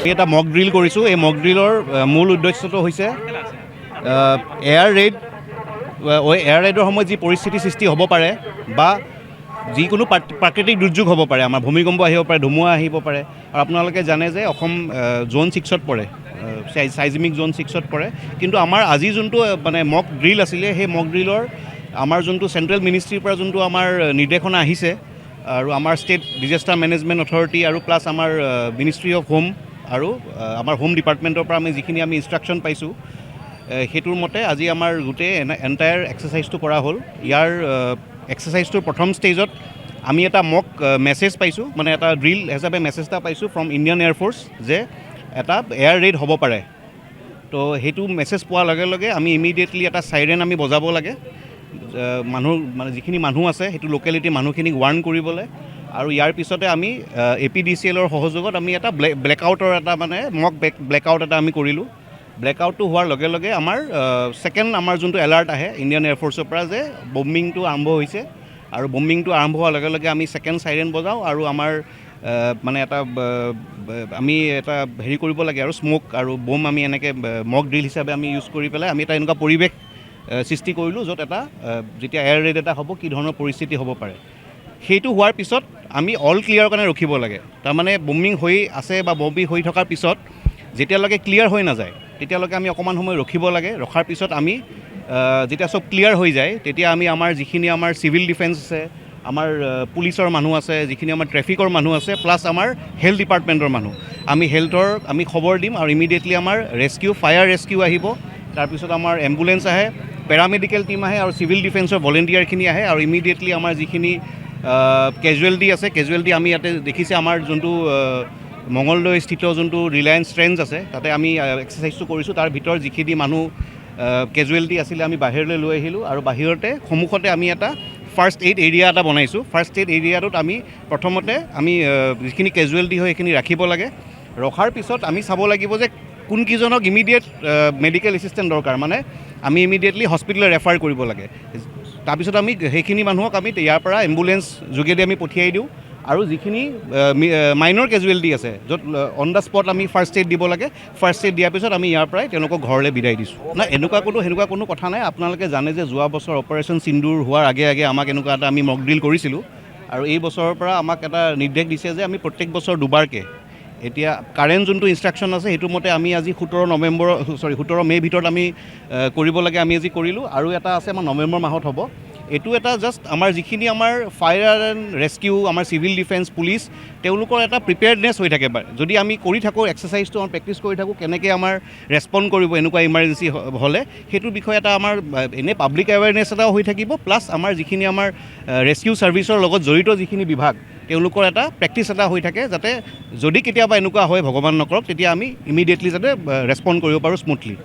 এটা মক ড্ৰিল কৰিছোঁ। এই মক ড্ৰিলৰ মূল উদ্দেশ্যটো হৈছে এয়াৰ ৰেইডৰ সময়ত যি পৰিস্থিতি সৃষ্টি হ'ব পাৰে বা যিকোনো প্ৰাকৃতিক দুৰ্যোগ হ'ব পাৰে, আমাৰ ভূমিকম্প আহিব পাৰে, ধুমুহা আহিব পাৰে। আৰু আপোনালোকে জানে যে অসম জ'ন 6ত পৰে, চাইজমিক জ'ন 6ত পৰে। কিন্তু আমাৰ আজি যোনটো মানে মক ড্ৰিল আছিলে, সেই মক ড্ৰিলৰ আমাৰ যোনটো চেণ্ট্ৰেল মিনিষ্ট্ৰীৰ পৰা যোনটো আমাৰ নিৰ্দেশনা আহিছে আৰু আমাৰ ষ্টেট ডিজাষ্টাৰ মেনেজমেণ্ট অথৰিটি আৰু প্লাছ আমাৰ মিনিষ্ট্ৰী অফ হোম আৰু আমাৰ হোম ডিপাৰ্টমেণ্টৰ পৰা আমি যিখিনি ইনষ্ট্ৰাকশ্যন পাইছোঁ, সেইটোৰ মতে আজি আমাৰ গোটেই এণ্টায়াৰ এক্সাৰচাইজটো কৰা হ'ল। ইয়াৰ এক্সাৰচাইজটোৰ প্ৰথম ষ্টেজত আমি এটা মক মেছেজ পাইছোঁ, মানে এটা ড্ৰিল হিচাপে মেছেজ এটা পাইছোঁ ফ্ৰম ইণ্ডিয়ান এয়াৰফ'ৰ্চ যে এটা এয়াৰ ৰেইড হ'ব পাৰে। তো সেইটো মেছেজ পোৱাৰ লগে লগে আমি ইমিডিয়েটলি এটা চাইৰেন আমি বজাব লাগে, মানুহ মানে যিখিনি মানুহ আছে সেইটো লোকেলিটিৰ মানুহখিনিক ৱাৰ্ণ কৰিবলৈ। আৰু ইয়াৰ পিছতে আমি APDCLৰ সহযোগত আমি এটা ব্লেকআউটৰ এটা মানে মক ব্লেকআউট এটা আমি কৰিলোঁ। ব্লেকআউটটো হোৱাৰ লগে লগে আমাৰ ছেকেণ্ড আমাৰ যোনটো এলাৰ্ট আহে ইণ্ডিয়ান এয়াৰফ'ৰ্চৰ পৰা যে বম্বিংটো আৰম্ভ হৈছে, আৰু বম্বিংটো আৰম্ভ হোৱাৰ লগে লগে আমি ছেকেণ্ড চাইৰেন বজাওঁ আৰু আমাৰ মানে আমি এটা হেৰি কৰিব লাগে আৰু স্ম'ক আৰু বম আমি এনেকৈ মক ড্ৰিল হিচাপে আমি ইউজ কৰি পেলাই আমি এটা এনেকুৱা পৰিৱেশ সৃষ্টি কৰিলোঁ য'ত এটা যেতিয়া এয়াৰ ৰেইড এটা হ'ব কি ধৰণৰ পৰিস্থিতি হ'ব পাৰে। সেইটো হোৱাৰ পিছত আমি অল ক্লিয়াৰৰ কাৰণে ৰখিব লাগে। তাৰমানে বম্বিং হৈ আছে বা বম্বিং হৈ থকাৰ পিছত যেতিয়ালৈকে ক্লিয়াৰ হৈ নাযায় তেতিয়ালৈকে আমি অকণমান সময় ৰখিব লাগে। ৰখাৰ পিছত আমি যেতিয়া চব ক্লিয়াৰ হৈ যায় তেতিয়া আমি আমাৰ যিখিনি আমাৰ চিভিল ডিফেন্স আছে, আমাৰ পুলিচৰ মানুহ আছে, যিখিনি আমাৰ ট্ৰেফিকৰ মানুহ আছে, প্লাছ আমাৰ হেল্থ ডিপাৰ্টমেণ্টৰ মানুহ, আমি খবৰ দিম আৰু ইমিডিয়েটলি আমাৰ ফায়াৰ ৰেস্কিউ আহিব। তাৰপিছত আমাৰ এম্বুলেঞ্চ আহে, পেৰামেডিকেল টীম আহে আৰু চিভিল ডিফেন্সৰ ভলেণ্টিয়াৰখিনি আহে আৰু ইমিডিয়েটলি আমাৰ যিখিনি কেজুৱেলিটি আছে, কেজুৱেলিটি আমি ইয়াতে দেখিছে আমাৰ যোনটো মঙলদৈ স্থিত যোনটো ৰিলায়েন্স ট্ৰেণ্ডছ আছে তাতে আমি এক্সাৰচাইজটো কৰিছোঁ। তাৰ ভিতৰত যিখিনি মানুহ কেজুৱেলিটি আছিলে আমি বাহিৰলৈ লৈ আহিলোঁ আৰু বাহিৰতে সন্মুখতে আমি এটা ফাৰ্ষ্ট এইড এৰিয়া এটা বনাইছোঁ। ফাৰ্ষ্ট এইড এৰিয়াটোত আমি প্ৰথমতে আমি যিখিনি কেজুৱেলিটি হয় সেইখিনি ৰাখিব লাগে। ৰখাৰ পিছত আমি চাব লাগিব যে কোনকেইজনক ইমিডিয়েট মেডিকেল এছিষ্টেণ্ট দৰকাৰ, মানে আমি ইমিডিয়েটলি হস্পিটেললৈ ৰেফাৰ কৰিব লাগে। তাৰপিছত আমি সেইখিনি মানুহক আমি ইয়াৰ পৰা এম্বুলেঞ্চ যোগেদি আমি পঠিয়াই দিওঁ আৰু যিখিনি মাইনৰ কেজুৱেলিটি আছে য'ত অন দ্য স্পট আমি ফাৰ্ষ্ট এইড দিব লাগে, ফাৰ্ষ্ট এইড দিয়াৰ পিছত আমি ইয়াৰ পৰাই তেওঁলোকক ঘৰলৈ বিদায় দিছোঁ। নাই সেনেকুৱা কোনো কথা নাই। আপোনালোকে জানে যে যোৱা বছৰ অপাৰেশ্যন সিন্দুৰ হোৱাৰ আগে আমাক এনেকুৱা এটা আমি মক ড্ৰিল কৰিছিলোঁ আৰু এই বছৰৰ পৰা আমাক এটা নিৰ্দেশ দিছে যে আমি প্ৰত্যেক বছৰ দুবাৰকৈ, এতিয়া কাৰেণ্ট যোনটো ইনষ্ট্ৰাকশ্যন আছে সেইটো মতে আমি আজি 17 মে' ভিতৰত আমি কৰিব লাগে, আমি আজি কৰিলোঁ। আৰু এটা আছে আমাৰ নৱেম্বৰ মাহত হ'ব। এইটো এটা জাষ্ট আমাৰ যিখিনি আমাৰ ফায়াৰ এণ্ড ৰেস্কিউ, আমাৰ চিভিল ডিফেন্স, পুলিচ, তেওঁলোকৰ এটা প্ৰিপেয়াৰ্ডনেছ হৈ থাকে। যদি আমি কৰি থাকোঁ এক্সাৰচাইজটো আমাৰ প্ৰেক্টিছ কৰি থাকোঁ কেনেকৈ আমাৰ ৰেছপণ্ড কৰিব এনেকুৱা ইমাৰ্জেঞ্চি হ'লে, সেইটোৰ বিষয়ে এটা আমাৰ এনেই পাব্লিক এৱেৰনেছ এটাও হৈ থাকিব, প্লাছ আমাৰ যিখিনি আমাৰ ৰেস্কিউ ছাৰ্ভিচৰ লগত জড়িত যিখিনি বিভাগ তেওঁলোকৰ এটা প্ৰেক্টিছ এটা হৈ থাকে, যাতে যদি কেতিয়াবা এনেকুৱা হয় ভগৱান নকৰক তেতিয়া আমি ইমিডিয়েটলি যাতে ৰেছপণ্ড কৰিব পাৰোঁ স্মুথলি।